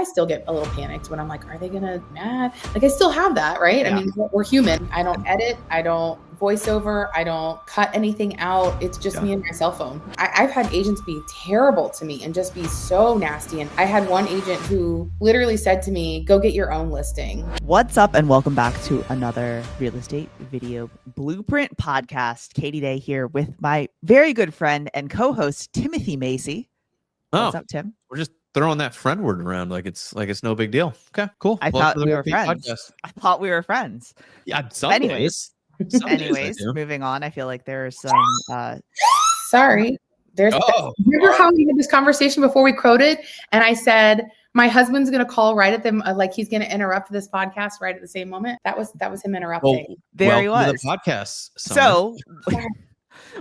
I still get a little panicked when I'm like, are they gonna be mad? Like I still have that, right? Yeah. I mean, we're human. I don't edit. I don't voiceover. I don't cut anything out. It's just me and my cell phone. I've had agents be terrible to me and just be so nasty. And I had one agent who literally said to me, go get your own listing. What's up, and welcome back to another real estate video blueprint podcast. Katie Day here with my very good friend and co-host Timothy Macy. What's up, Tim? We're just throwing that friend word around like it's no big deal. Okay, cool. I thought we were friends. I thought we were friends. Yeah. Anyways, moving on. I feel like there's some. Sorry. Remember how we had this conversation before we quoted, and I said my husband's going to call right at them, like he's going to interrupt this podcast right at the same moment. That was him interrupting. Well, there he was. The podcast. So,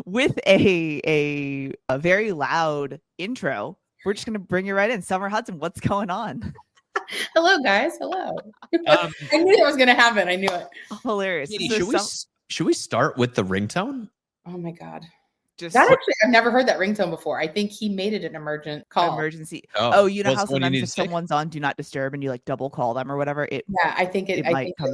with a very loud intro, we're just going to bring you right in. Summer Hudson, what's going on? Hello, guys. Hello. I knew that was going to happen. I knew it. Hilarious. Katie, should we start with the ringtone? Oh my God. Actually, I've never heard that ringtone before. I think he made it an emergency call. Oh, you know how sometimes if someone's on Do Not Disturb and you like double call them or whatever, I think it might come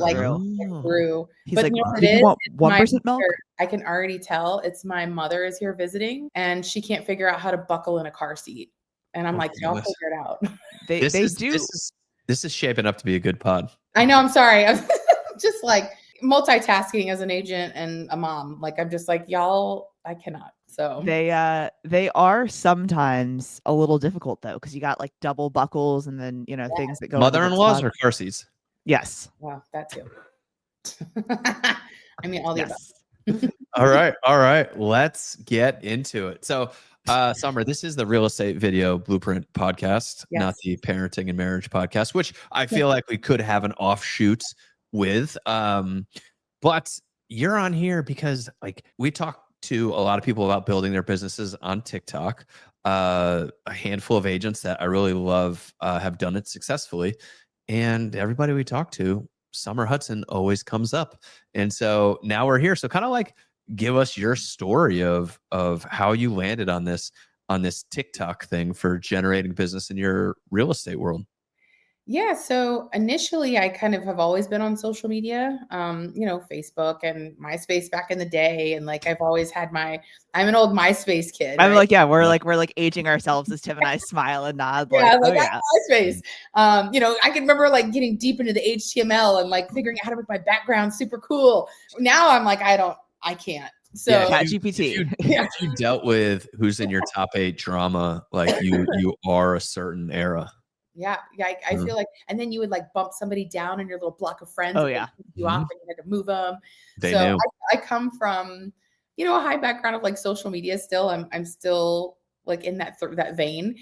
through. He's but like, you know what did it you want is? 1% milk? I can already tell it's my mother is here visiting and she can't figure out how to buckle in a car seat. And I'm like, y'all figure it out. This is shaping up to be a good pod. I know. I'm sorry. I'm just like multitasking as an agent and a mom. Like, I'm just like, y'all, I cannot. So they are sometimes a little difficult though, because you got like double buckles and then things that go. Mother-in-laws or car seats? Yes. Wow, that too. I mean, all the above. All right. Let's get into it. So, Summer, this is the Real Estate Video Blueprint Podcast, not the Parenting and Marriage Podcast, which I feel like we could have an offshoot with. But you're on here because like we talk to a lot of people about building their businesses on TikTok. A handful of agents that I really love have done it successfully. And everybody we talk to, Summer Hudson always comes up. And so now we're here. So kind of like give us your story of how you landed on this TikTok thing for generating business in your real estate world. Yeah. So initially I kind of have always been on social media, Facebook and MySpace back in the day. And like, I've always had I'm an old MySpace kid. I'm like, we're like aging ourselves as Tim and I smile and nod. MySpace. I can remember like getting deep into the HTML and like figuring out how to make my background super cool. Now I'm like, I can't. So ChatGPT. If you dealt with who's in your top 8 drama, like you are a certain era. Yeah. I feel like, and then you would like bump somebody down in your little block of friends. Oh yeah. You off and you had to move them. They knew. I come from, a high background of like social media still. I'm still like in that vein.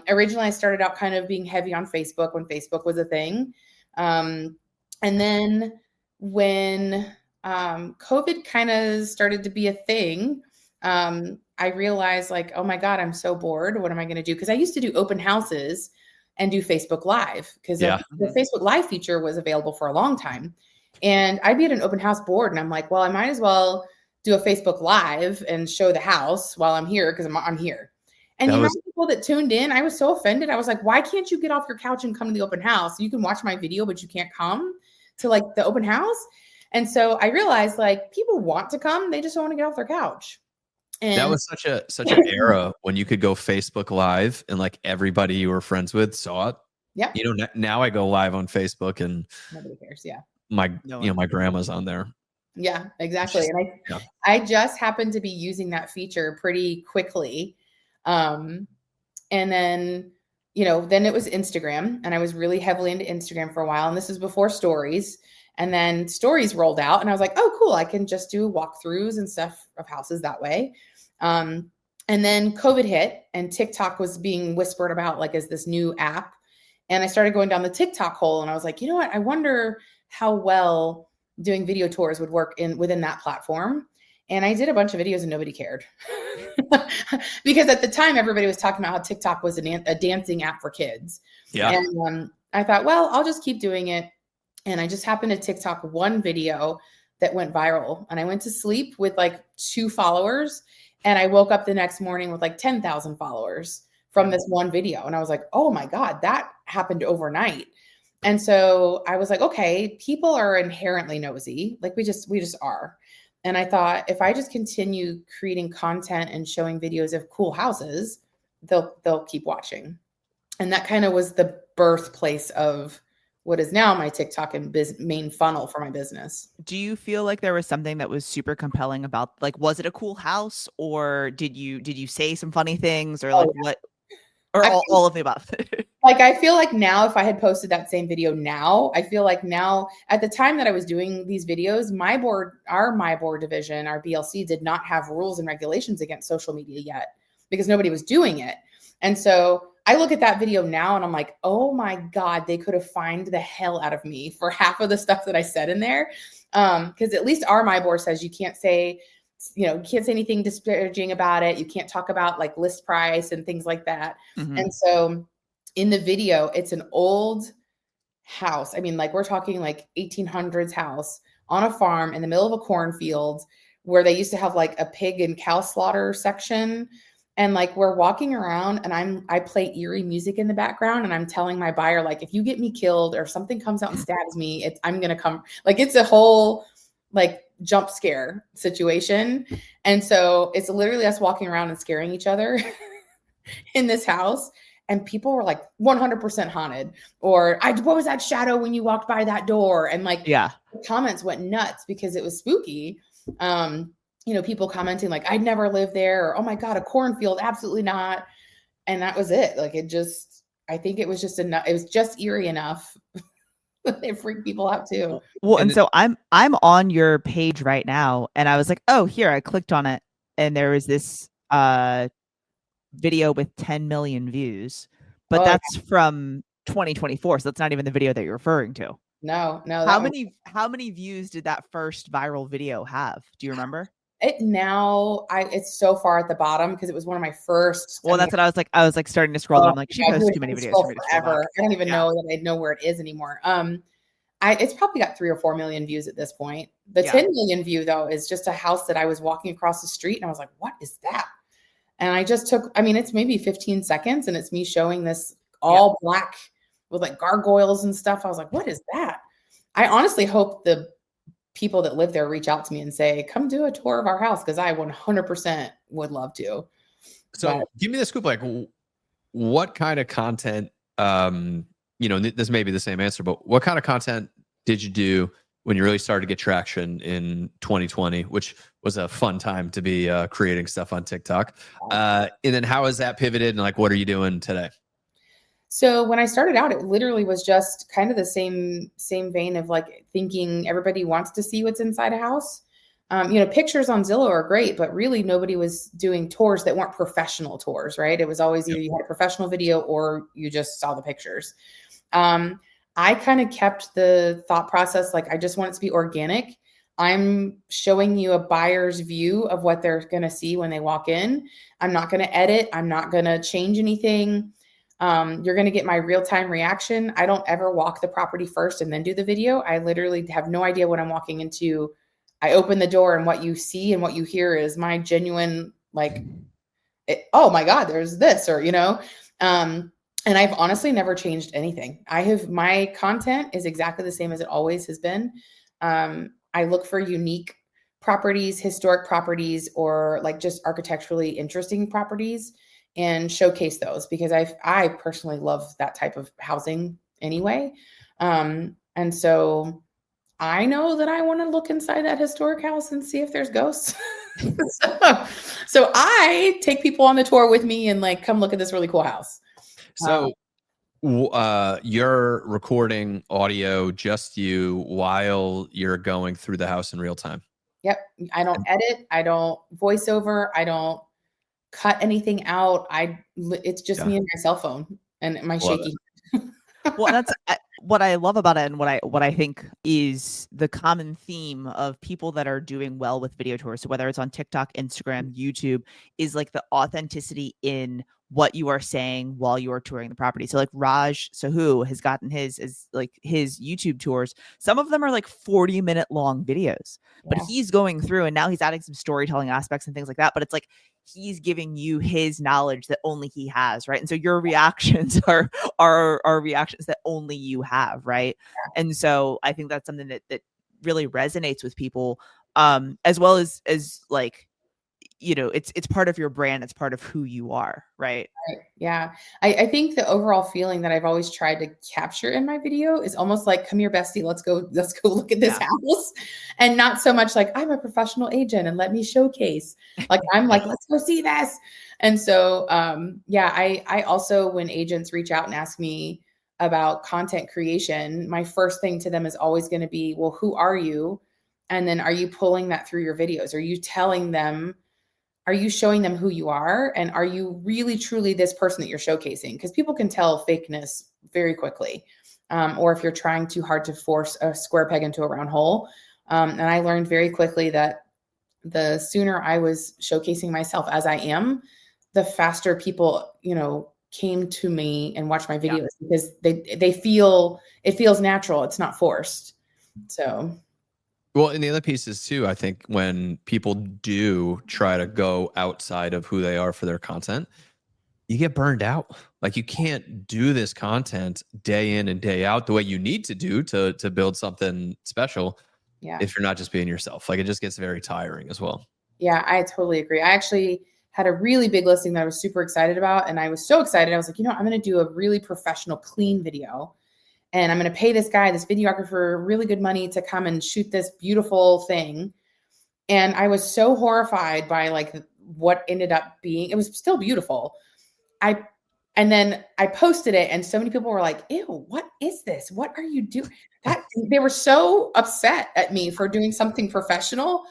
Originally I started out kind of being heavy on Facebook when Facebook was a thing. And then when COVID kind of started to be a thing, I realized like, oh my God, I'm so bored. What am I going to do? Because I used to do open houses and do Facebook Live because the Facebook Live feature was available for a long time. And I'd be at an open house board and I'm like, well, I might as well do a Facebook Live and show the house while I'm here because I'm here. And the amount of people that tuned in, I was so offended. I was like, why can't you get off your couch and come to the open house? You can watch my video, but you can't come to like the open house. And so I realized like people want to come, they just don't want to get off their couch. And that was such an era when you could go Facebook Live and like everybody you were friends with saw it. Yeah. Now I go live on Facebook and nobody cares. Yeah. My grandma's on there. Yeah, exactly. And I just happened to be using that feature pretty quickly. And then, then it was Instagram and I was really heavily into Instagram for a while. And this is before stories. And then stories rolled out and I was like, oh, cool. I can just do walkthroughs and stuff of houses that way. And then COVID hit and TikTok was being whispered about like as this new app. And I started going down the TikTok hole and I was like, you know what? I wonder how well doing video tours would work within that platform. And I did a bunch of videos and nobody cared because at the time, everybody was talking about how TikTok was a dancing app for kids. Yeah. And I thought, well, I'll just keep doing it. And I just happened to TikTok one video that went viral and I went to sleep with like 2 followers and I woke up the next morning with like 10,000 followers from this one video. And I was like, oh my God, that happened overnight. And so I was like, okay, people are inherently nosy. Like we just are. And I thought if I just continue creating content and showing videos of cool houses, they'll keep watching. And that kind of was the birthplace of what is now my TikTok and main funnel for my business. Do you feel like there was something that was super compelling about, like, was it a cool house, or did you say some funny things, or like what, or all of the above? Like, I feel like now if I had posted that same video now, I feel like now at the time that I was doing these videos, our my board division, our BLC did not have rules and regulations against social media yet because nobody was doing it. And so I look at that video now and I'm like, oh my God, they could have fined the hell out of me for half of the stuff that I said in there. Because at least our my board says you can't say anything disparaging about it. You can't talk about like list price and things like that. Mm-hmm. And so in the video, it's an old house. I mean, like we're talking like 1800s house on a farm in the middle of a cornfield where they used to have like a pig and cow slaughter section. And like we're walking around and I play eerie music in the background and I'm telling my buyer, like, if you get me killed or if something comes out and stabs me, I'm going to come. Like it's a whole like jump scare situation. And so it's literally us walking around and scaring each other in this house. And people were like 100% haunted, or what was that shadow when you walked by that door? And like, the comments went nuts because it was spooky. People commenting like, I'd never lived there, or, oh my God, a cornfield. Absolutely not. And that was it. Like, I think it was just enough. It was just eerie enough. It freaked people out too. Well, and so I'm on your page right now and I was like, oh, here, I clicked on it and there was this video with 10 million views, but that's from 2024. So that's not even the video that you're referring to. No. How many views did that first viral video have? Do you remember? It's so far at the bottom because it was one of my first. Well, that's what I was like. I was like starting to scroll. And I'm like, she posts too many videos for me to forever. I don't even know that I know where it is anymore. It's probably got 3 or 4 million views at this point. The 10 million view though is just a house that I was walking across the street and I was like, what is that? And I just it's maybe 15 seconds and it's me showing this all black with like gargoyles and stuff. I was like, what is that? I honestly hope the people that live there reach out to me and say, come do a tour of our house. Cause I 100% would love to. So give me the scoop. Like what kind of content, this may be the same answer, but what kind of content did you do when you really started to get traction in 2020, which was a fun time to be creating stuff on TikTok. And then how has that pivoted and like, what are you doing today? So when I started out, it literally was just kind of the same vein of like thinking everybody wants to see what's inside a house. Pictures on Zillow are great, but really nobody was doing tours that weren't professional tours, right? It was always either you had a professional video or you just saw the pictures. I kind of kept the thought process, like I just want it to be organic. I'm showing you a buyer's view of what they're going to see when they walk in. I'm not going to edit. I'm not going to change anything. You're going to get my real-time reaction. I don't ever walk the property first and then do the video. I literally have no idea what I'm walking into. I open the door and what you see and what you hear is my genuine, oh my God, there's this, or, and I've honestly never changed anything. My content is exactly the same as it always has been. I look for unique properties, historic properties, or like just architecturally interesting properties and showcase those because I personally love that type of housing anyway. And so I know that I want to look inside that historic house and see if there's ghosts. So I take people on the tour with me and like, come look at this really cool house. So you're recording audio, just you, while you're going through the house in real time. Yep. I don't edit. I don't voice over. I don't cut anything out. It's just me and my cell phone and my shaky. Well, that's what I love about it, and what I think is the common theme of people that are doing well with video tours. So whether it's on TikTok, Instagram, YouTube, is like the authenticity in what you are saying while you are touring the property. So like Raj Sahu has gotten his YouTube tours. Some of them are like 40-minute long videos, but he's going through and now he's adding some storytelling aspects and things like that. But it's like he's giving you his knowledge that only he has, right? And so your reactions are reactions that only you have, right? And so I think that's something that really resonates with people, as well as like, you know, it's part of your brand, it's part of who you are, right? Right. Yeah. I think the overall feeling that I've always tried to capture in my video is almost like, come here, bestie, let's go look at this house. And not so much like, I'm a professional agent and let me showcase. Like, I'm like, let's go see this. And so I also, when agents reach out and ask me about content creation, my first thing to them is always going to be, well, who are you? And then are you pulling that through your videos? Are you telling them, are you showing them who you are? And are you really truly this person that you're showcasing? Because people can tell fakeness very quickly. Or if you're trying too hard to force a square peg into a round hole. And I learned very quickly that the sooner I was showcasing myself as I am, the faster people, you know, came to me and watched my videos because they feel, it feels natural. It's not forced. So. Well, and the other piece is too, I think when people do try to go outside of who they are for their content, you get burned out. Like, you can't do this content day in and day out the way you need to do to build something special. Yeah. If you're not just being yourself, like, it just gets very tiring as well. Yeah, I totally agree. I actually had a really big listing that I was super excited about. And I was so excited. I was like, you know, I'm going to do a really professional, clean video. And I'm going to pay this guy, this videographer, really good money to come and shoot this beautiful thing. And I was so horrified by like what ended up being, it was still beautiful. And then I posted it and so many people were like, ew, what is this? What are you doing? They were so upset at me for doing something professional.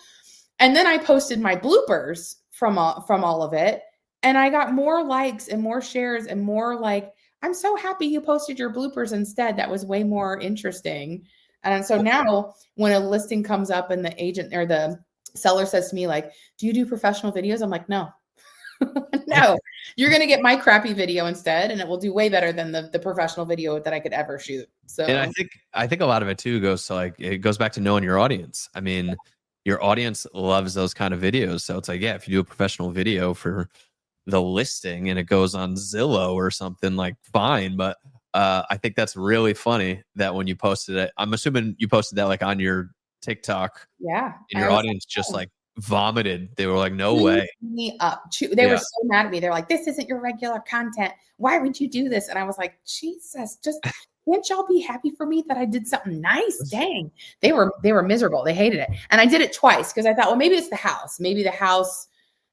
And then I posted my bloopers from all of it. And I got more likes and more shares and more like, I'm so happy you posted your bloopers instead. That was way more interesting. And so now when a listing comes up and the agent or the seller says to me, like, do you do professional videos? I'm like, no, no, you're going to get my crappy video instead. And it will do way better than the professional video that I could ever shoot. So, and I think a lot of it too goes to like, it goes back to knowing your audience. I mean, your audience loves those kind of videos. So it's like, yeah, if you do a professional video for the listing and it goes on Zillow or something, like, fine. But I think that's really funny that when you posted it, I'm assuming you posted that like on your TikTok. Yeah. And your audience just like vomited. They were like, no way. Me up. They were so mad at me. They're like, this isn't your regular content. Why would you do this? And I was like, Jesus, just can't y'all be happy for me that I did something nice? Dang. They were miserable. They hated it. And I did it twice because I thought, well, maybe it's the house. Maybe the house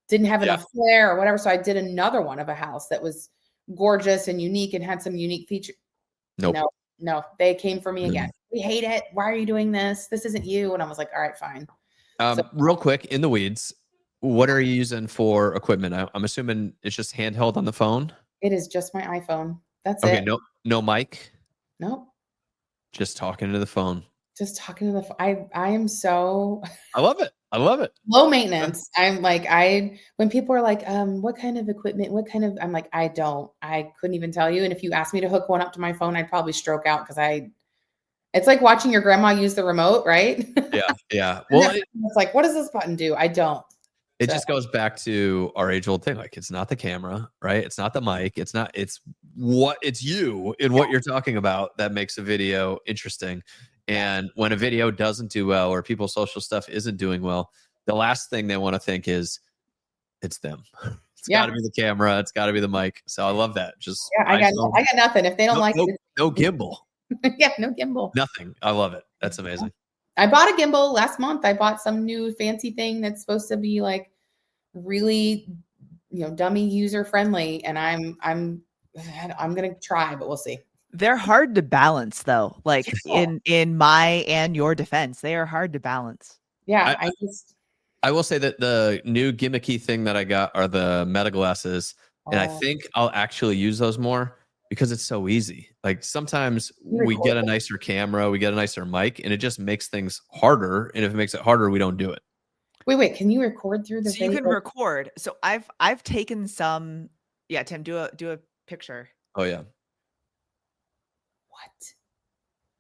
didn't have enough flair or whatever. So I did another one of a house that was gorgeous and unique and had some unique features. Nope. No, they came for me again. We hate it. Why are you doing this? This isn't you. And I was like, all right, fine. Real quick, in the weeds, what are you using for equipment? I'm assuming it's just handheld on the phone. It is just my iPhone. That's it. Okay. No mic. Nope. Just talking to the phone. Just talking to the phone. I am so. I love it. I love it. Low maintenance. I'm like, when people are like, what kind of equipment, I'm like, I couldn't even tell you. And if you asked me to hook one up to my phone, I'd probably stroke out because it's like watching your grandma use the remote, right? Yeah. Well, it's like, what does this button do? I don't. It just goes back to our age-old thing. Like, it's not the camera, right? It's not the mic. It's you and what you're talking about that makes a video interesting. And when a video doesn't do well or people's social stuff isn't doing well, the last thing they want to think is it's them. It's got to be the camera. It's got to be the mic. So I love that. Just I got nothing. If they don't like it, no gimbal. Yeah, no gimbal. Nothing. I love it. That's amazing. I bought a gimbal last month. I bought some new fancy thing that's supposed to be like really, dummy user friendly. And I'm gonna try, but we'll see. They're hard to balance though. Like in my and your defense, they are hard to balance. Yeah. I will say that the new gimmicky thing that I got are the meta glasses. And I think I'll actually use those more because it's so easy. Like, sometimes we get a nicer camera, we get a nicer mic, and it just makes things harder. And if it makes it harder, we don't do it. Wait, can you record through the So you can record. So I've taken some. Yeah, Tim, do a picture. Oh yeah. What?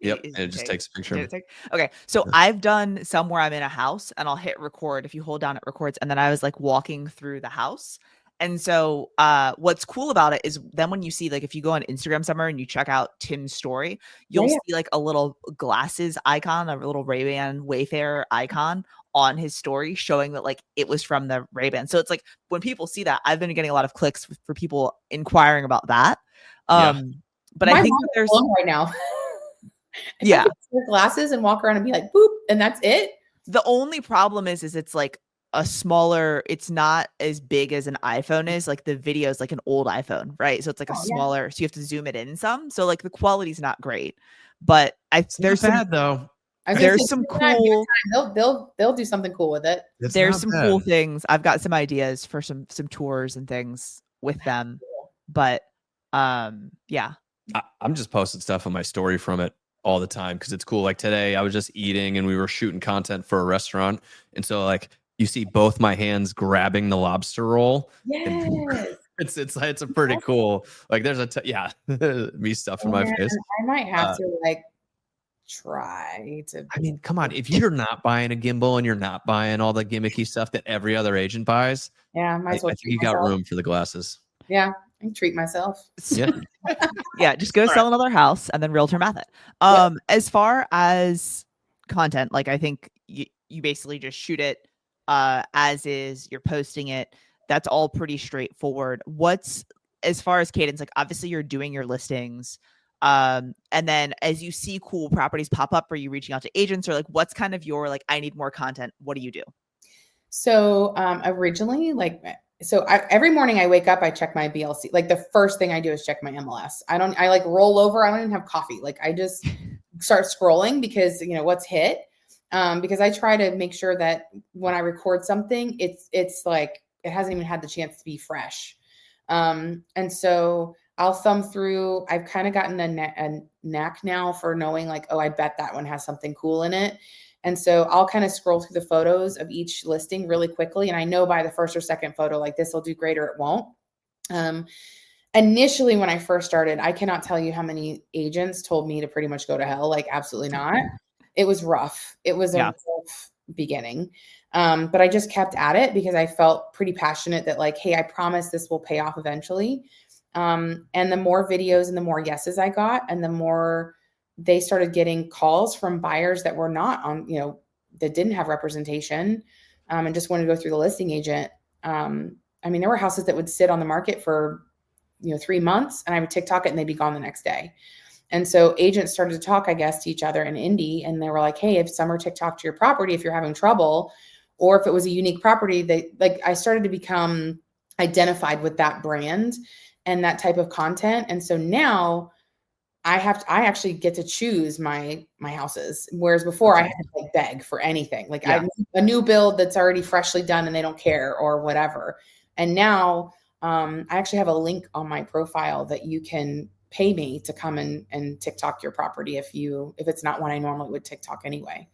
Yep. And it just takes a picture. Did it take? Okay. So I've done some where I'm in a house and I'll hit record. If you hold down, it records. And then I was like walking through the house. And so what's cool about it is then when you see, like, if you go on Instagram somewhere and you check out Tim's story, you'll see like a little glasses icon, a little Ray-Ban Wayfarer icon on his story showing that like it was from the Ray-Ban. So it's like when people see that, I've been getting a lot of clicks for people inquiring about that. But I think that there's right now. Yeah. Wear glasses and walk around and be like, boop, and that's it. The only problem is it's like a smaller, it's not as big as an iPhone is. Like the video is like an old iPhone, right? So it's like a smaller, so you have to zoom it in some. So like the quality's not great. But there's bad though. There's some cool. They'll do something cool with it. There's some cool things. I've got some ideas for some tours and things with them. But yeah. I'm just posting stuff on my story from it all the time because it's cool. Like today I was just eating and we were shooting content for a restaurant. And so like you see both my hands grabbing the lobster roll. Yes. It's a pretty cool, like there's me stuff in my face. I might have to like try to. I mean, come on. If you're not buying a gimbal and you're not buying all the gimmicky stuff that every other agent buys, might as well I think you got room for the glasses. Yeah. I can treat myself. Yeah. Yeah. Just go sell another house and then realtor math it. As far as content, like I think you basically just shoot it as is, you're posting it. That's all pretty straightforward. What's as far as cadence, like obviously you're doing your listings. And then as you see cool properties pop up, are you reaching out to agents or like, what's kind of your, like, I need more content. What do you do? So originally every morning I wake up, I check my BLC. Like the first thing I do is check my MLS. I like roll over. I don't even have coffee. Like I just start scrolling because what's hit. Because I try to make sure that when I record something, it's like, it hasn't even had the chance to be fresh. And so I'll thumb through. I've kind of gotten a knack now for knowing like, oh, I bet that one has something cool in it. And so I'll kind of scroll through the photos of each listing really quickly. And I know by the first or second photo, like this will do great or it won't. Initially, when I first started, I cannot tell you how many agents told me to pretty much go to hell. Like absolutely not. It was rough. It was a rough beginning. But I just kept at it because I felt pretty passionate that like, hey, I promise this will pay off eventually. And the more videos and the more yeses I got, and the more they started getting calls from buyers that were not on, that didn't have representation, and just wanted to go through the listing agent. I mean, there were houses that would sit on the market for, 3 months, and I would TikTok it and they'd be gone the next day. And so agents started to talk, I guess, to each other in Indy, and they were like, hey, if Summer TikTok to your property, if you're having trouble, or if it was a unique property, I started to become identified with that brand and that type of content. And so now I actually get to choose my houses. Whereas before I had to like beg for anything. Like a new build that's already freshly done and they don't care or whatever. And now I actually have a link on my profile that you can pay me to come and TikTok your property if it's not one I normally would TikTok anyway.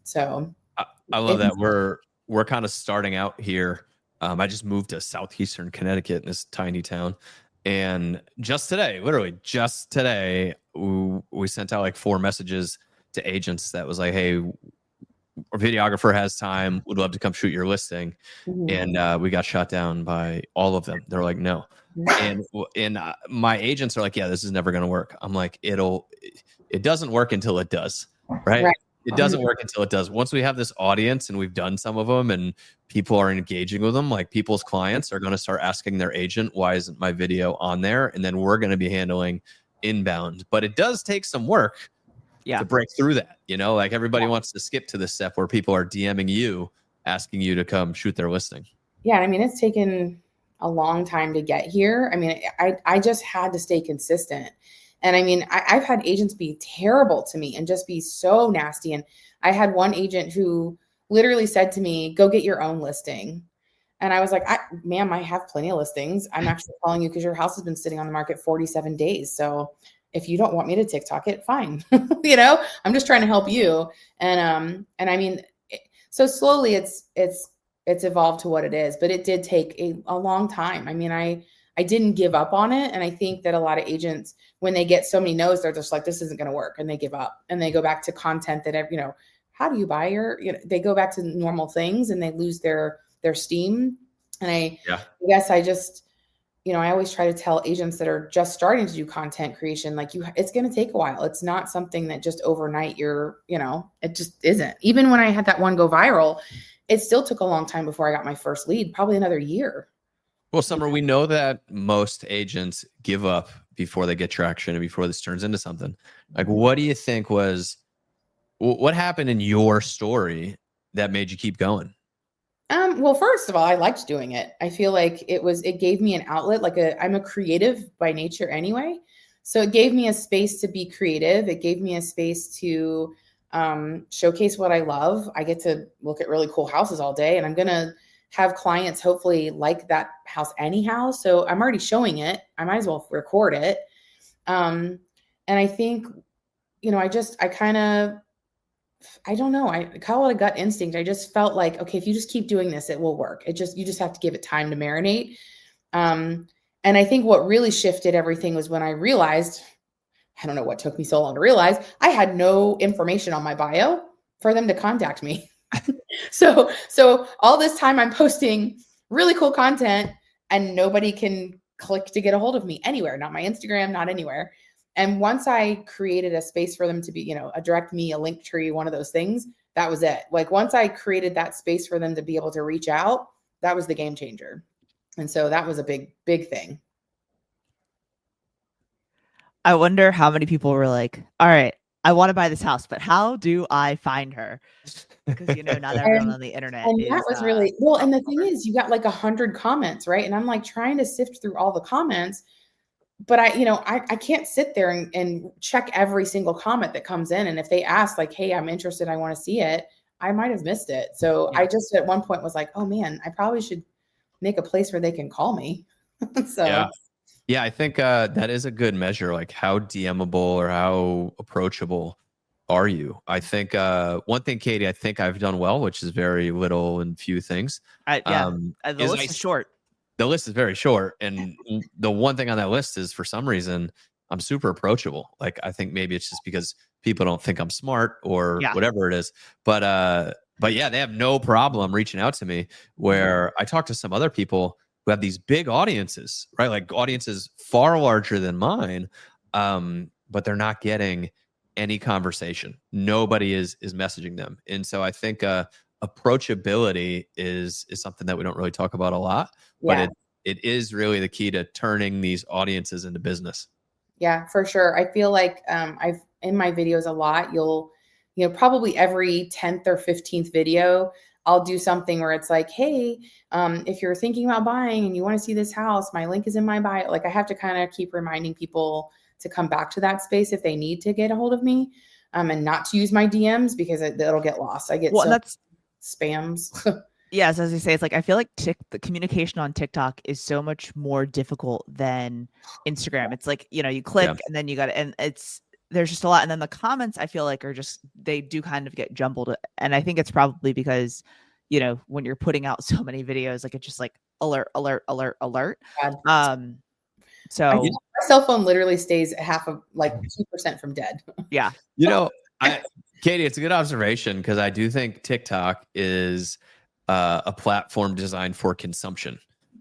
So I love that. We're kind of starting out here. I just moved to southeastern Connecticut in this tiny town. And literally just today, we sent out like 4 messages to agents that was like, hey, our videographer has time. Would love to come shoot your listing. Mm-hmm. And we got shot down by all of them. They're like, no. And my agents are like, yeah, this is never going to work. I'm like, it doesn't work until it does. Right. It doesn't work until it does. Once we have this audience and we've done some of them and people are engaging with them, like people's clients are going to start asking their agent, why isn't my video on there? And then we're going to be handling inbound. But it does take some work to break through that. Like everybody wants to skip to the step where people are DMing you, asking you to come shoot their listing. Yeah. I mean, it's taken a long time to get here. I mean, I just had to stay consistent. And I mean, I've had agents be terrible to me and just be so nasty. And I had one agent who literally said to me, go get your own listing. And I was like, ma'am, I have plenty of listings. I'm actually calling you because your house has been sitting on the market 47 days. So if you don't want me to TikTok it, fine. I'm just trying to help you. And I mean, so slowly it's evolved to what it is, but it did take a long time. I mean, I I didn't give up on it. And I think that a lot of agents, when they get so many no's, they're just like, this isn't going to work. And they give up and they go back to content that, you know, how do you buy your, you know, they go back to normal things and they lose their steam. And I guess I just, you know, I always try to tell agents that are just starting to do content creation, like it's going to take a while. It's not something that just overnight you're, you know, it just isn't. Even when I had that one go viral, it still took a long time before I got my first lead, probably another year. Well, Summer, we know that most agents give up before they get traction and before this turns into something. Like, what do you think what happened in your story that made you keep going? Well, first of all, I liked doing it. I feel like it gave me an outlet. I'm a creative by nature anyway. So it gave me a space to be creative. It gave me a space to showcase what I love. I get to look at really cool houses all day, and I'm going to have clients hopefully like that house anyhow. So I'm already showing it. I might as well record it. And I think, you know, I don't know. I call it a gut instinct. I just felt like, okay, if you just keep doing this, it will work. You just have to give it time to marinate. And I think what really shifted everything was when I realized, I don't know what took me so long to realize, I had no information on my bio for them to contact me. So all this time I'm posting really cool content and nobody can click to get a hold of me anywhere, not my Instagram, not anywhere. And once I created a space for them to be, you know, a direct me, a link tree, one of those things, that was it. Like once I created that space for them to be able to reach out, that was the game changer. And so that was a big, big thing. I wonder how many people were like, all right, I want to buy this house, but how do I find her? Because, you know, not everyone on the internet. And that was really, well, and the thing is, you got like 100 comments, right? And I'm like trying to sift through all the comments. But I can't sit there and check every single comment that comes in. And if they ask like, hey, I'm interested, I want to see it, I might have missed it. So I just at one point was like, oh man, I probably should make a place where they can call me. So yeah, I think that is a good measure. Like how DMable or how approachable are you? I think one thing, Katie, I think I've done well, which is very little and few things. The list is short. The list is very short. And the one thing on that list is for some reason, I'm super approachable. Like, I think maybe it's just because people don't think I'm smart or whatever it is. But yeah, they have no problem reaching out to me, where I talk to some other people who have these big audiences, right? Like audiences far larger than mine. But they're not getting any conversation. Nobody is messaging them. And so I think, approachability is something that we don't really talk about a lot, but it is really the key to turning these audiences into business. Yeah, for sure. I feel like I've in my videos a lot, you'll, you know, probably every 10th or 15th video, I'll do something where it's like, hey, if you're thinking about buying and you want to see this house, my link is in my bio. Like I have to kind of keep reminding people to come back to that space if they need to get a hold of me, and not to use my DMs because it'll get lost. I get spams. Yes, as you say, it's like I feel like the communication on TikTok is so much more difficult than Instagram. It's like, you know, you click and then you got to, and there's just a lot. And then the comments I feel like are just, they do kind of get jumbled. And I think it's probably because, you know, when you're putting out so many videos, like it's just like alert. So my cell phone literally stays half of like 2% from dead. Yeah. You know, Katie, it's a good observation because I do think TikTok is a platform designed for consumption,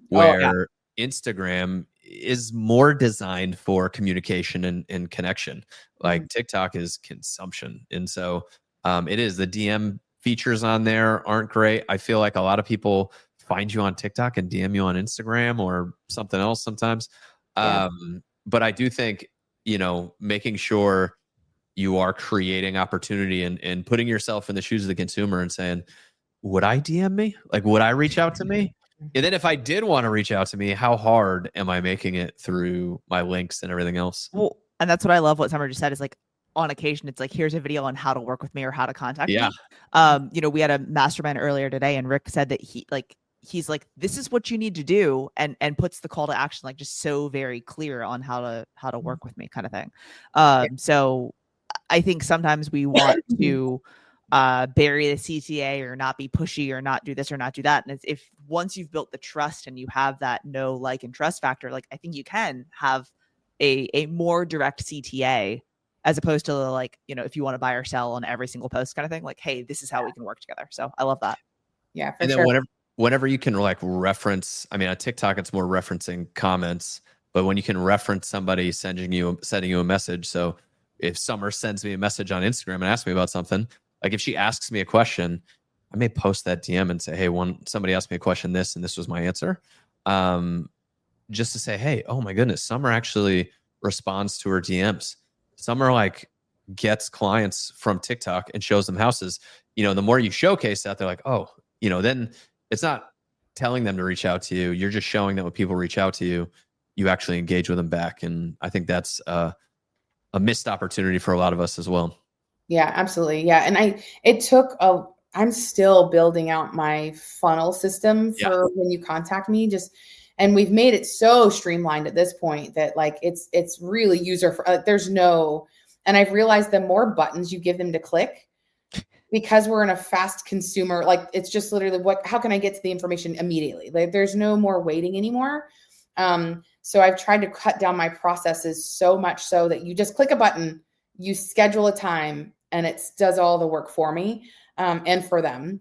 where Instagram is more designed for communication and connection. Like TikTok is consumption. And so it is. The DM features on there aren't great. I feel like a lot of people find you on TikTok and DM you on Instagram or something else sometimes. But I do think, you know, making sure you are creating opportunity and putting yourself in the shoes of the consumer and saying, would I DM me? Like, would I reach out to me? And then if I did want to reach out to me, how hard am I making it through my links and everything else? Well, and that's what I love what Summer just said is like, on occasion, it's like, here's a video on how to work with me or how to contact me. You know, we had a mastermind earlier today and Rick said that he's like, this is what you need to do, and puts the call to action like just so very clear on how to work with me kind of thing. So I think sometimes we want to bury the CTA or not be pushy or not do this or not do that. And it's, if once you've built the trust and you have that know, like, and trust factor, like, I think you can have a more direct CTA as opposed to, like, you know, if you want to buy or sell on every single post kind of thing, like, hey, this is how we can work together. So I love that. Yeah, for and then sure. whenever you can like reference, I mean, on TikTok, it's more referencing comments, but when you can reference somebody sending you a message. So if Summer sends me a message on Instagram and asks me about something, like if she asks me a question, I may post that DM and say, hey, somebody asked me a question, this, and this was my answer. Just to say, hey, oh my goodness, Summer actually responds to her DMs. Summer like gets clients from TikTok and shows them houses. You know, the more you showcase that, they're like, oh, you know, then it's not telling them to reach out to you. You're just showing that when people reach out to you, you actually engage with them back. And I think that's a missed opportunity for a lot of us as well. Yeah, absolutely. Yeah. And I'm still building out my funnel system for when you contact me, and we've made it so streamlined at this point that like, it's really and I've realized the more buttons you give them to click, because we're in a fast consumer, like it's just literally how can I get to the information immediately? Like there's no more waiting anymore. So I've tried to cut down my processes so much so that you just click a button, you schedule a time, and it does all the work for me and for them.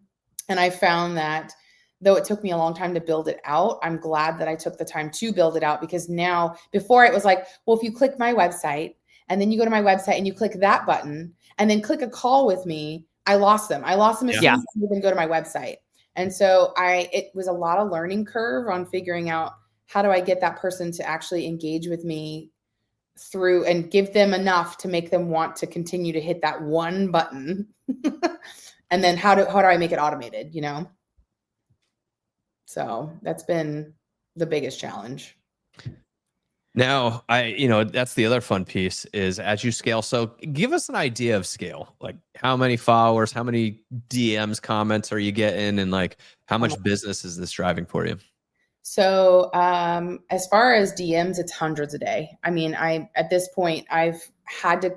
And I found that though it took me a long time to build it out, I'm glad that I took the time to build it out, because now, before it was like, well, if you click my website and then you go to my website and you click that button and then click a call with me, I lost them as soon as I even go to my website. And so it was a lot of learning curve on figuring out how do I get that person to actually engage with me through and give them enough to make them want to continue to hit that one button. And then how do I make it automated, you know? So that's been the biggest challenge. Now, that's the other fun piece is as you scale. So give us an idea of scale, like how many followers, how many DMs, comments are you getting, and like how much business is this driving for you? So as far as DMs, it's hundreds a day. I mean, at this point, I've had to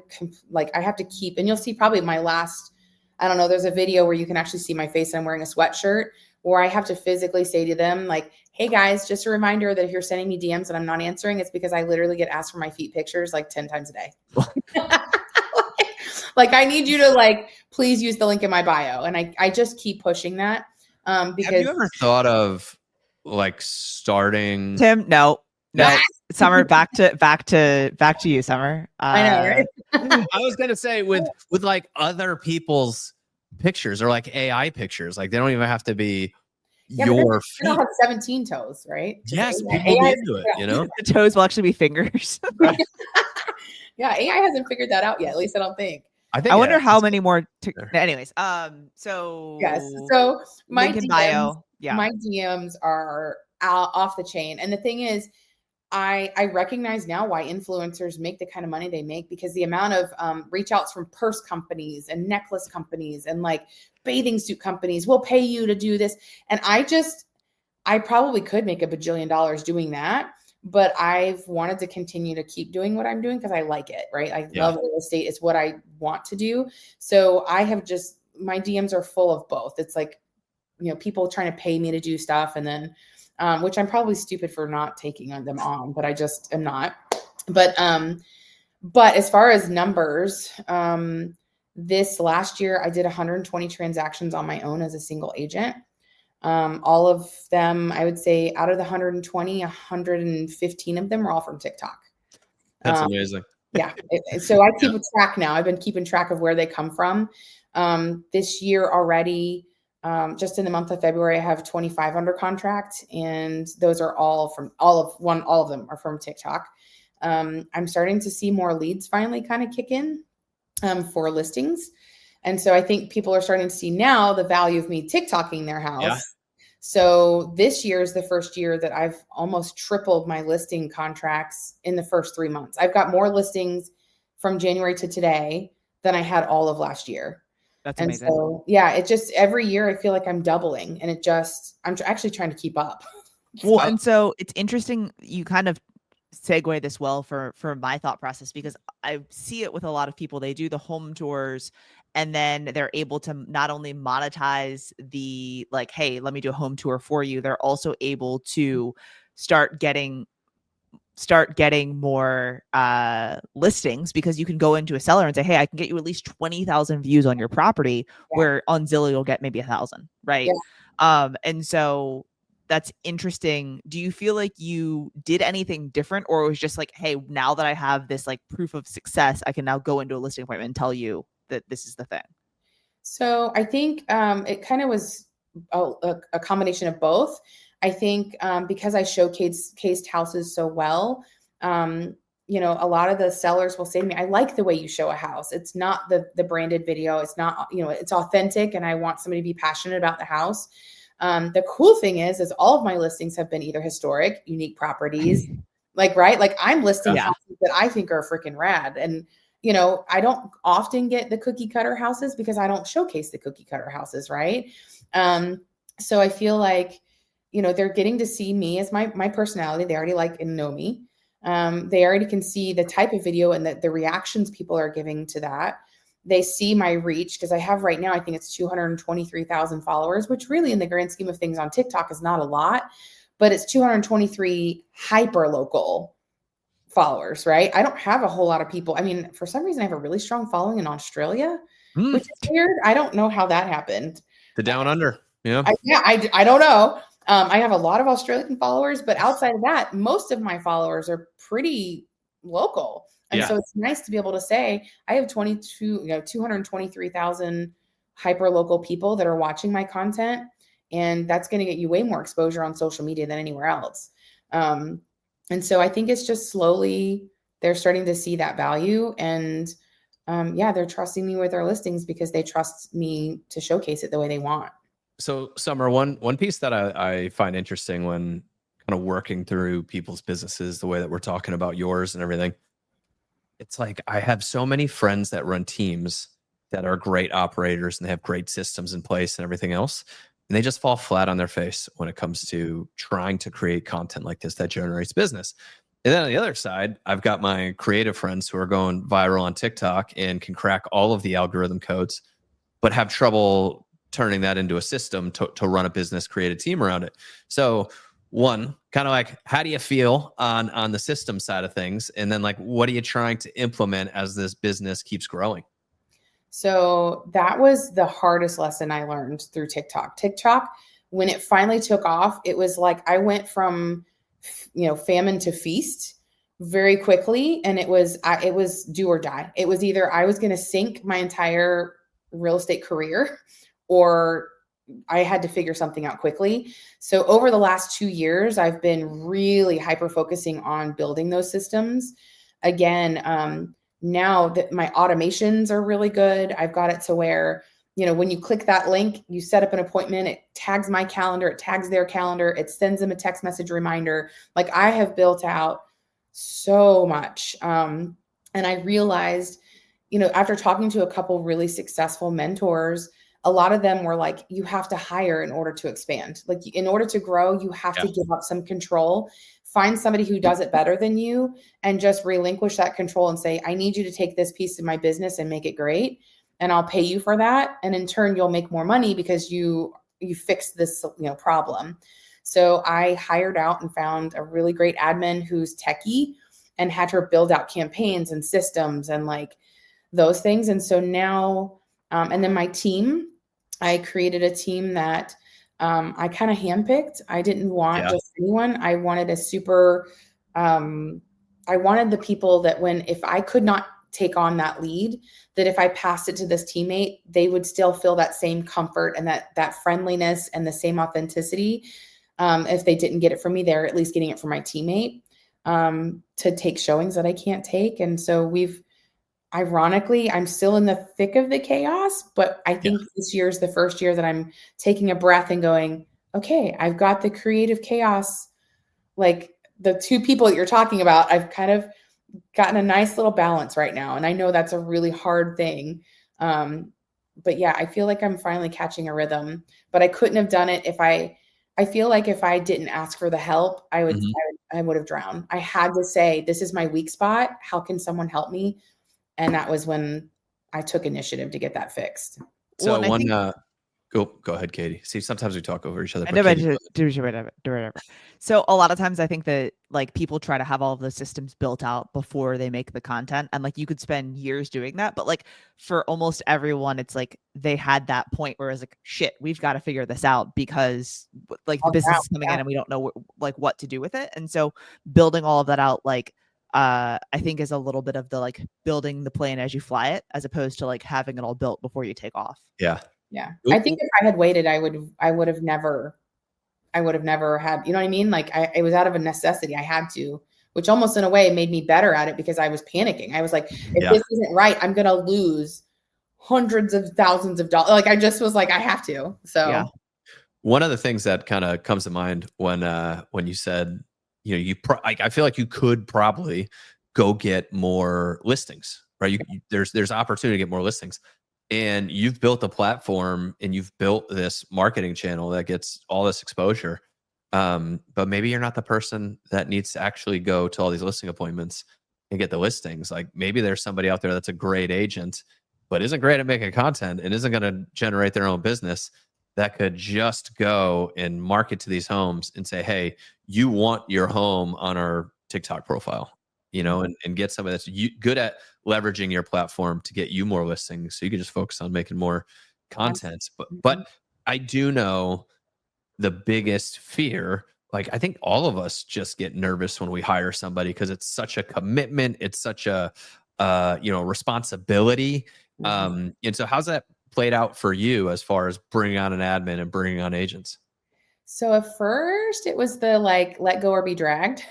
I have to keep, and you'll see probably my last, I don't know, there's a video where you can actually see my face. I'm wearing a sweatshirt where I have to physically say to them like, hey guys, just a reminder that if you're sending me DMs and I'm not answering, it's because I literally get asked for my feet pictures like 10 times a day. Like I need you to like, please use the link in my bio. And I just keep pushing that. Because have you ever thought of like starting? Tim, no. Summer, back to you, Summer. I know, right? I was gonna say with like other people's pictures or like AI pictures, like they don't even have to be your feet. They don't have 17 toes, right? Yes, people be into it, you know? The toes will actually be fingers. Yeah, AI hasn't figured that out yet, at least I don't think. I wonder how many more. Anyways, so yes, so my link in DMs, bio, my DMs are off the chain, and the thing is, I recognize now why influencers make the kind of money they make, because the amount of reach outs from purse companies and necklace companies and like bathing suit companies will pay you to do this, and I probably could make $1 bajillion doing that. But I've wanted to continue to keep doing what I'm doing because I like it, right? I love real estate. It's what I want to do. So I have my DMs are full of both. It's like, you know, people trying to pay me to do stuff. And then, which I'm probably stupid for not taking them on, but I just am not. But as far as numbers, this last year I did 120 transactions on my own as a single agent. All of them, I would say out of the 120, 115 of them are all from TikTok. That's amazing. Yeah. So I keep a track now. I've been keeping track of where they come from. This year already, just in the month of February, I have 25 under contract, and those are all of them are from TikTok. I'm starting to see more leads finally kind of kick in, for listings. And so I think people are starting to see now the value of me TikToking their house. Yeah. So this year is the first year that I've almost tripled my listing contracts in the first 3 months. I've got more listings from January to today than I had all of last year. That's amazing. So yeah, it just, every year I feel like I'm doubling, and I'm actually trying to keep up. Well, and so it's interesting. You kind of segue this well for my thought process, because I see it with a lot of people. They do the home tours And then they're able to not only monetize the like, hey, let me do a home tour for you. They're also able to start getting more listings, because you can go into a seller and say, hey, I can get you at least 20,000 views on your property, where on Zillow you'll get maybe 1,000, right? And so that's interesting. Do you feel like you did anything different, or it was just like, hey, now that I have this like proof of success, I can now go into a listing appointment and tell you that this is the thing? So I think it kind of was a combination of both. I think because I showcased houses so well, you know, a lot of the sellers will say to me, I like the way you show a house. It's not the branded video. It's not, you know, it's authentic, and I want somebody to be passionate about the house. The cool thing is all of my listings have been either historic, unique properties, like, right? Like I'm listing houses that I think are freaking rad. And, you know, I don't often get the cookie cutter houses because I don't showcase the cookie cutter houses. Right. So I feel like, you know, they're getting to see me as my personality. They already like and know me. They already can see the type of video and the reactions people are giving to that. They see my reach, because I have right now, I think it's 223,000 followers, which really in the grand scheme of things on TikTok is not a lot, but it's 223 hyper local followers, right? I don't have a whole lot of people. I mean, for some reason, I have a really strong following in Australia, which is weird. I don't know how that happened. The down under. Yeah. I don't know. I have a lot of Australian followers, but outside of that, most of my followers are pretty local. And so it's nice to be able to say, I have 223,000 hyper local people that are watching my content. And that's going to get you way more exposure on social media than anywhere else. And so I think it's just slowly, they're starting to see that value. And they're trusting me with their listings because they trust me to showcase it the way they want. So Summer, one piece that I find interesting when kind of working through people's businesses, the way that we're talking about yours and everything, it's like I have so many friends that run teams that are great operators and they have great systems in place and everything else, and they just fall flat on their face when it comes to trying to create content like this that generates business. And then on the other side, I've got my creative friends who are going viral on TikTok and can crack all of the algorithm codes, but have trouble turning that into a system to run a business, create a team around it. So one, kind of like, how do you feel on the system side of things? And then like, what are you trying to implement as this business keeps growing? So that was the hardest lesson I learned through TikTok. TikTok, when it finally took off, it was like I went from, you know, famine to feast very quickly. And it was do or die. It was either I was going to sink my entire real estate career, or I had to figure something out quickly. So over the last 2 years, I've been really hyper focusing on building those systems. Again, now that my automations are really good, I've got it to where, you know, when you click that link, you set up an appointment, it tags my calendar, it tags their calendar, it sends them a text message reminder. Like I have built out so much. And I realized, you know, after talking to a couple really successful mentors, a lot of them were like, you have to hire in order to expand. Like in order to grow, you have to give up some control, find somebody who does it better than you, and just relinquish that control and say, I need you to take this piece of my business and make it great. And I'll pay you for that. And in turn, you'll make more money because you fixed this, you know, problem. So I hired out and found a really great admin who's techie and had her build out campaigns and systems and like those things. And so now, and then my team, I created a team that I kind of handpicked. I didn't want just anyone. I wanted I wanted the people that if I could not take on that lead, that if I passed it to this teammate, they would still feel that same comfort and that friendliness and the same authenticity. If they didn't get it from me, they're at least getting it from my teammate to take showings that I can't take. And so ironically, I'm still in the thick of the chaos, but I think this year is the first year that I'm taking a breath and going, okay, I've got the creative chaos. Like the two people that you're talking about, I've kind of gotten a nice little balance right now. And I know that's a really hard thing. But yeah, I feel like I'm finally catching a rhythm, but I couldn't have done it I feel like if I didn't ask for the help, I would have drowned. I had to say, this is my weak spot. How can someone help me? And that was when Yeah. I took initiative to get that fixed. So Well, go ahead, Katie. See, sometimes we talk over each other. I But know, but Katie, do whatever. So a lot of times I think that like people try to have all of the systems built out before they make the content. And like you could spend years doing that. But like for almost everyone, it's like they had that point where it's like, shit, we've got to figure this out because like the business is coming in and we don't know what to do with it. And so building all of that out, like I think is a little bit of the like building the plane as you fly it, as opposed to like having it all built before you take off. yeah. Yeah. I think if I had waited, I would have never had, you know what I mean? Like it was out of a necessity. I had to, which almost in a way made me better at it because I was panicking. I was like, if this isn't right, I'm going to lose hundreds of thousands of dollars. Like I just was like, I have to. So yeah. One of the things that kind of comes to mind when you said, you know, I feel like you could probably go get more listings, right? There's opportunity to get more listings. And you've built a platform and you've built this marketing channel that gets all this exposure. But maybe you're not the person that needs to actually go to all these listing appointments and get the listings. Like maybe there's somebody out there that's a great agent, but isn't great at making content and isn't going to generate their own business that could just go and market to these homes and say, hey, you want your home on our TikTok profile, you know, and get somebody that's good at leveraging your platform to get you more listings so you can just focus on making more content. But I do know the biggest fear, like I think all of us just get nervous when we hire somebody because it's such a commitment, it's such a responsibility. And so how's that played out for you as far as bringing on an admin and bringing on agents? So at first it was the like let go or be dragged.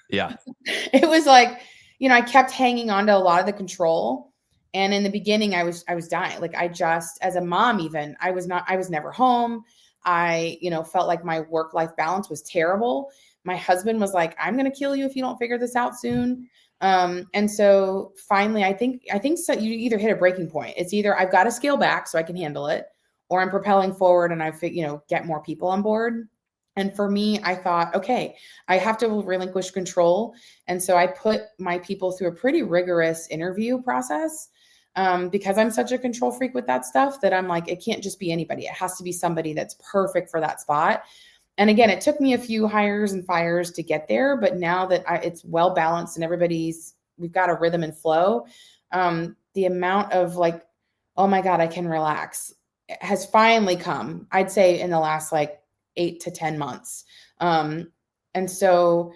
Yeah. It was like, you know, I kept hanging on to a lot of the control. And in the beginning, I was dying. Like I just, as a mom, even I was never home. I, you know, felt like my work-life balance was terrible. My husband was like, I'm going to kill you if you don't figure this out soon. And so finally, I think so you either hit a breaking point. It's either I've got to scale back so I can handle it, or I'm propelling forward and get more people on board. And for me, I thought, okay, I have to relinquish control. And so I put my people through a pretty rigorous interview process because I'm such a control freak with that stuff that I'm like, it can't just be anybody. It has to be somebody that's perfect for that spot. And again, it took me a few hires and fires to get there. But now that it's well balanced and we've got a rhythm and flow, the amount of like, oh my God, I can relax has finally come, I'd say in the last like 8 to 10 months. And so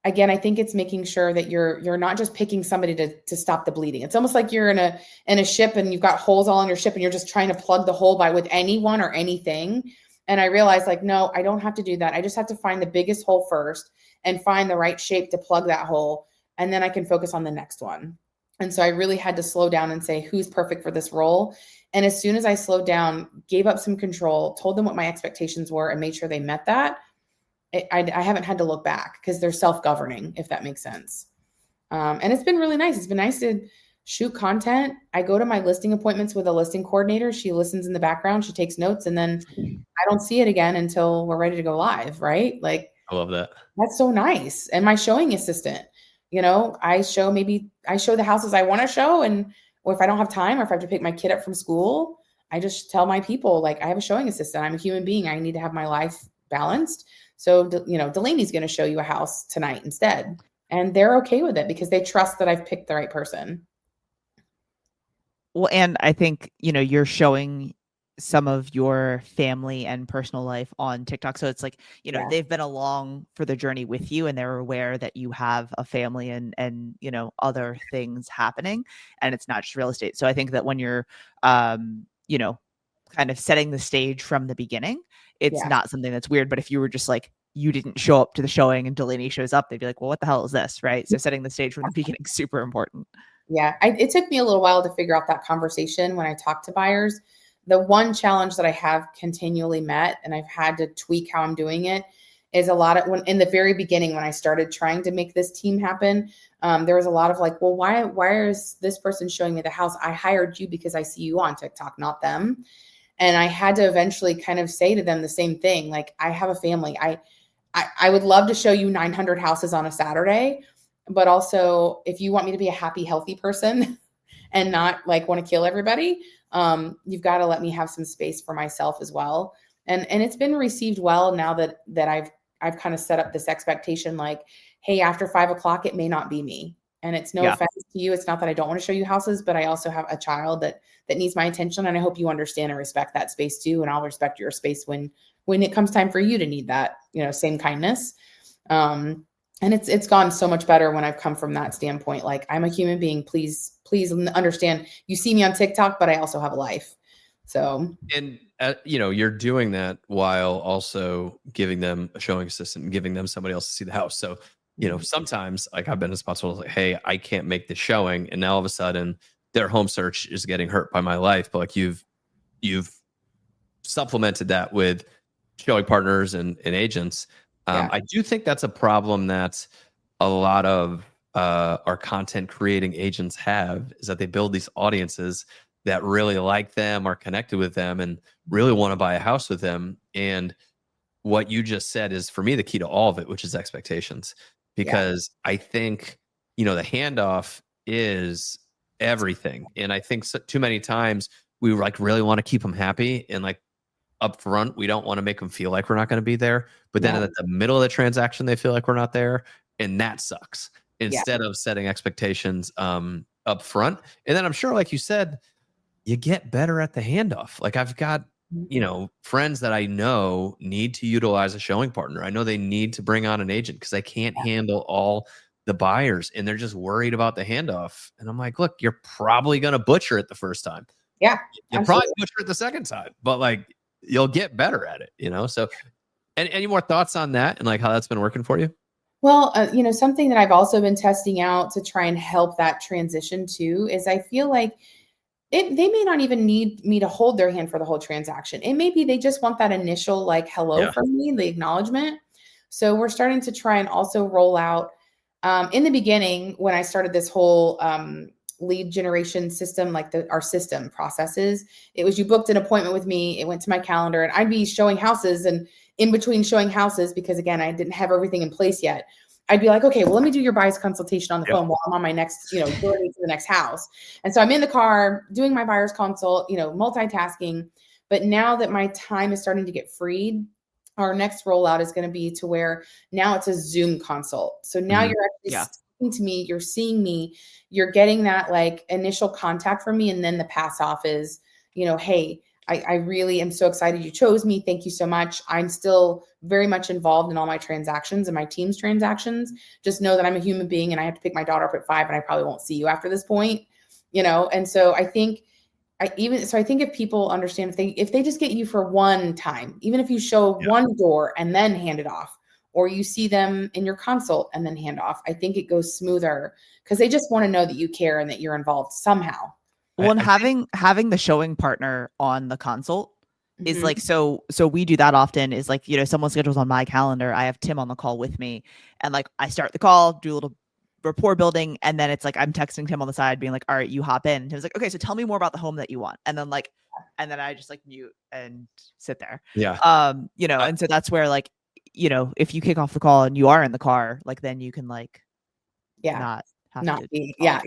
again, I think it's making sure that you're not just picking somebody to stop the bleeding. It's almost like you're in a ship and you've got holes all on your ship and you're just trying to plug the hole with anyone or anything. And I realized like, no, I don't have to do that. I just have to find the biggest hole first and find the right shape to plug that hole. And then I can focus on the next one. And so I really had to slow down and say, who's perfect for this role? And as soon as I slowed down, gave up some control, told them what my expectations were and made sure they met that, I haven't had to look back because they're self-governing, if that makes sense. And it's been really nice. It's been nice to shoot content. I go to my listing appointments with a listing coordinator. She listens in the background. She takes notes. And then I don't see it again until we're ready to go live, right? Like, I love that. That's so nice. And my showing assistant, you know, I show the houses I want to show. Or if I don't have time or if I have to pick my kid up from school, I just tell my people, like, I have a showing assistant. I'm a human being. I need to have my life balanced. So, you know, Delaney's going to show you a house tonight instead. And they're okay with it because they trust that I've picked the right person. Well, and I think, you know, you're showing some of your family and personal life on TikTok. So it's like, you know, they've been along for the journey with you and they're aware that you have a family and, you know, other things happening and it's not just real estate. So I think that when you're, you know, kind of setting the stage from the beginning, it's not something that's weird. But if you were just like, you didn't show up to the showing and Delaney shows up, they'd be like, well, what the hell is this? Right. So setting the stage from the beginning is super important. Yeah. It took me a little while to figure out that conversation when I talk to buyers. The one challenge that I have continually met, and I've had to tweak how I'm doing it, is a lot of when in the very beginning, when I started trying to make this team happen, there was a lot of like, well, why is this person showing me the house? I hired you because I see you on TikTok, not them. And I had to eventually kind of say to them the same thing. Like, I have a family. I would love to show you 900 houses on a Saturday, but also if you want me to be a happy, healthy person and not like want to kill everybody. You've got to let me have some space for myself as well. And it's been received well now that I've kind of set up this expectation, like, hey, after 5 o'clock, it may not be me. And it's no offense to you. It's not that I don't want to show you houses, but I also have a child that needs my attention. And I hope you understand and respect that space too. And I'll respect your space when it comes time for you to need that, same kindness. And it's gone so much better when I've come from that standpoint. Like, I'm a human being. Please understand, you see me on TikTok, but I also have a life. So, and you're doing that while also giving them a showing assistant and giving them somebody else to see the house. So, sometimes, like, I've been responsible, like, hey, I can't make the showing, and now all of a sudden their home search is getting hurt by my life. But like, you've supplemented that with showing partners and agents. I do think that's a problem that a lot of our content creating agents have, is that they build these audiences that really like them, are connected with them, and really want to buy a house with them. And what you just said is, for me, the key to all of it, which is expectations. Because I think, the handoff is everything. And I think too many times we like really want to keep them happy, and like up front, we don't want to make them feel like we're not going to be there. But then at the middle of the transaction, they feel like we're not there. And that sucks. Instead of setting expectations up front. And then I'm sure, like you said, you get better at the handoff. Like, I've got, friends that I know need to utilize a showing partner. I know they need to bring on an agent because I can't handle all the buyers, and they're just worried about the handoff. And I'm like, look, you're probably going to butcher it the first time. Yeah. You'll probably butcher it the second time, but like, you'll get better at it, So any more thoughts on that and like how that's been working for you? Well, something that I've also been testing out to try and help that transition too, is I feel like they may not even need me to hold their hand for the whole transaction. It may be they just want that initial like hello from me, the acknowledgement. So we're starting to try and also roll out in the beginning, when I started this whole lead generation system, like our system processes, it was, you booked an appointment with me, it went to my calendar, and I'd be showing houses, and in between showing houses, because again, I didn't have everything in place yet, I'd be like, okay, well, let me do your buyer's consultation on the phone while I'm on my next, journey to the next house. And so I'm in the car doing my buyer's consult, multitasking. But now that my time is starting to get freed, our next rollout is going to be to where now it's a Zoom consult. So now you're actually speaking to me, you're seeing me, you're getting that like initial contact from me. And then the pass off is, hey, I really am so excited you chose me. Thank you so much. I'm still very much involved in all my transactions and my team's transactions. Just know that I'm a human being, and I have to pick my daughter up at 5, and I probably won't see you after this point, And so I think if people understand, if they just get you for one time, even if you show one door and then hand it off, or you see them in your consult and then hand off, I think it goes smoother, because they just want to know that you care and that you're involved somehow. Well, and having the showing partner on the consult is like, so we do that often, is like, someone schedules on my calendar, I have Tim on the call with me, and like I start the call, do a little rapport building, and then it's like I'm texting Tim on the side being like, all right, you hop in. And Tim's like, okay, so tell me more about the home that you want. And then I just like mute and sit there. And so that's where like, if you kick off the call and you are in the car, like then you can like not be. Yeah.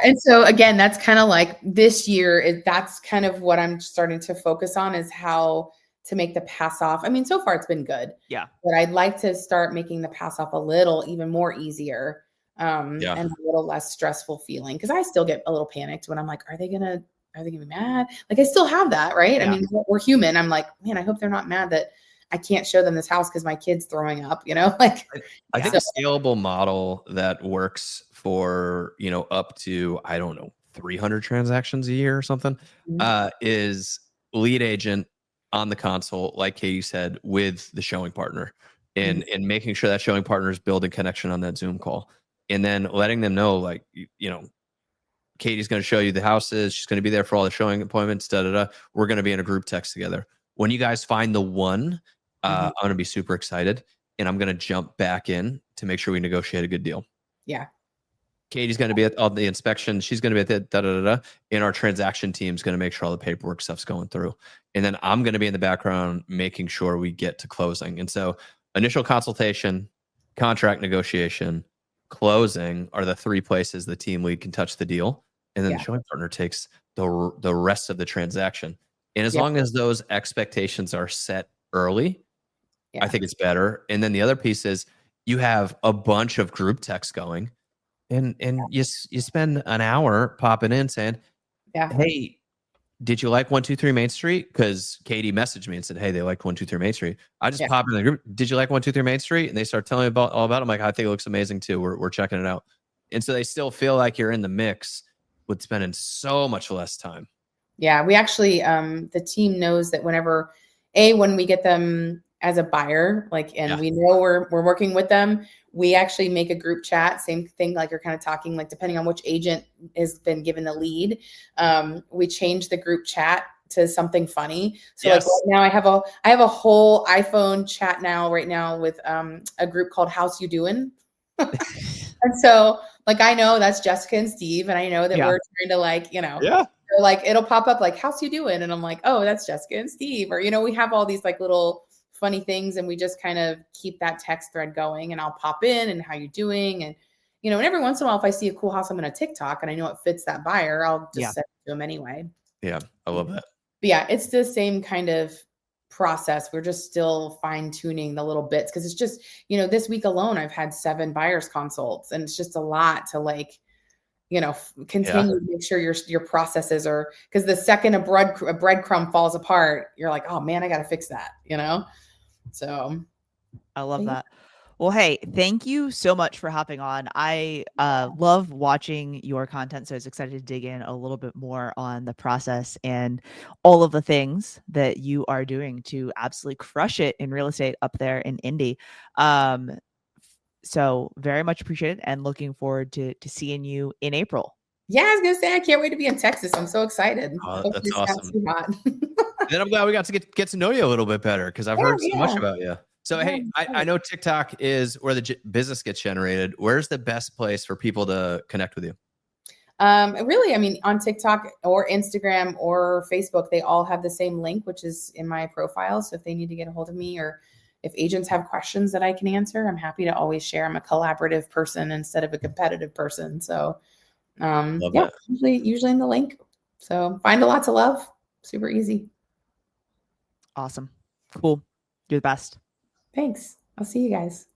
And so again, that's kind of like this year, that's kind of what I'm starting to focus on, is how to make the pass off. I mean, so far it's been good. Yeah. But I'd like to start making the pass off a little even more easier and a little less stressful feeling. Cause I still get a little panicked when I'm like, are they gonna be mad? Like, I still have that, right? Yeah. I mean, we're human. I'm like, man, I hope they're not mad that I can't show them this house because my kid's throwing up, like. I think a scalable model that works for, up to, I don't know, 300 transactions a year or something, is lead agent on the console, like Katie said, with the showing partner, and making sure that showing partner is building connection on that Zoom call, and then letting them know, like, Katie's going to show you the houses. She's going to be there for all the showing appointments. We're going to be in a group text together. When you guys find the one, I'm going to be super excited, and I'm going to jump back in to make sure we negotiate a good deal. Yeah. Katie's going to be at all the inspections. She's going to be at the and our transaction team's going to make sure all the paperwork stuff's going through. And then I'm going to be in the background making sure we get to closing. And so initial consultation, contract negotiation, closing are the 3 places the team lead can touch the deal. and then Yeah. the showing partner takes the rest of the transaction. And as Yeah. long as those expectations are set early, Yeah. I think it's better. And then the other piece is you have a bunch of group texts going, and you spend an hour popping in saying, Yeah. hey, did you like 123 Main Street? Because Katie messaged me and said, hey, they like 123 Main Street. I just pop in the group. Did you like 123 Main Street? And they start telling me all about it. I'm like, I think it looks amazing too. We're checking it out. And so they still feel like you're in the mix with spending so much less time. Yeah, we actually, the team knows that when we get them as a buyer, and we know we're working with them, we actually make a group chat, same thing, like you're kind of talking, like depending on which agent has been given the lead, we change the group chat to something funny. So like right now I have a whole iPhone chat right now with a group called How's You Doing? And so like, I know that's Jessica and Steve, and I know that we're trying to like, it'll pop up like, how's you doing? And I'm like, oh, that's Jessica and Steve. Or, we have all these like little funny things, and we just kind of keep that text thread going, and I'll pop in and how you doing? And, and every once in a while, if I see a cool house, I'm going to TikTok and I know it fits that buyer, I'll just send it to them anyway. Yeah. I love that. But yeah, it's the same kind of process. We're just still fine tuning the little bits. Cause it's just, this week alone, I've had 7 buyers consults, and it's just a lot to continue to make sure your processes are, because the second a breadcrumb falls apart, you're like, oh man, I got to fix that, So I love that. Well, hey, thank you so much for hopping on. I love watching your content, so I was excited to dig in a little bit more on the process and all of the things that you are doing to absolutely crush it in real estate up there in Indy. So very much appreciated, and looking forward to seeing you in April. Yeah, I was gonna say I can't wait to be in Texas. I'm so excited. Oh, that's awesome. Too hot. Then I'm glad we got to get to know you a little bit better, because I've heard so much about you. So hey, I know TikTok is where the business gets generated. Where's the best place for people to connect with you? Really, I mean, on TikTok or Instagram or Facebook, they all have the same link, which is in my profile. So if they need to get a hold of me, or if agents have questions that I can answer, I'm happy to always share. I'm a collaborative person instead of a competitive person. So usually in the link. So find a lot to love. Super easy. Awesome. Cool. You're the best. Thanks. I'll see you guys.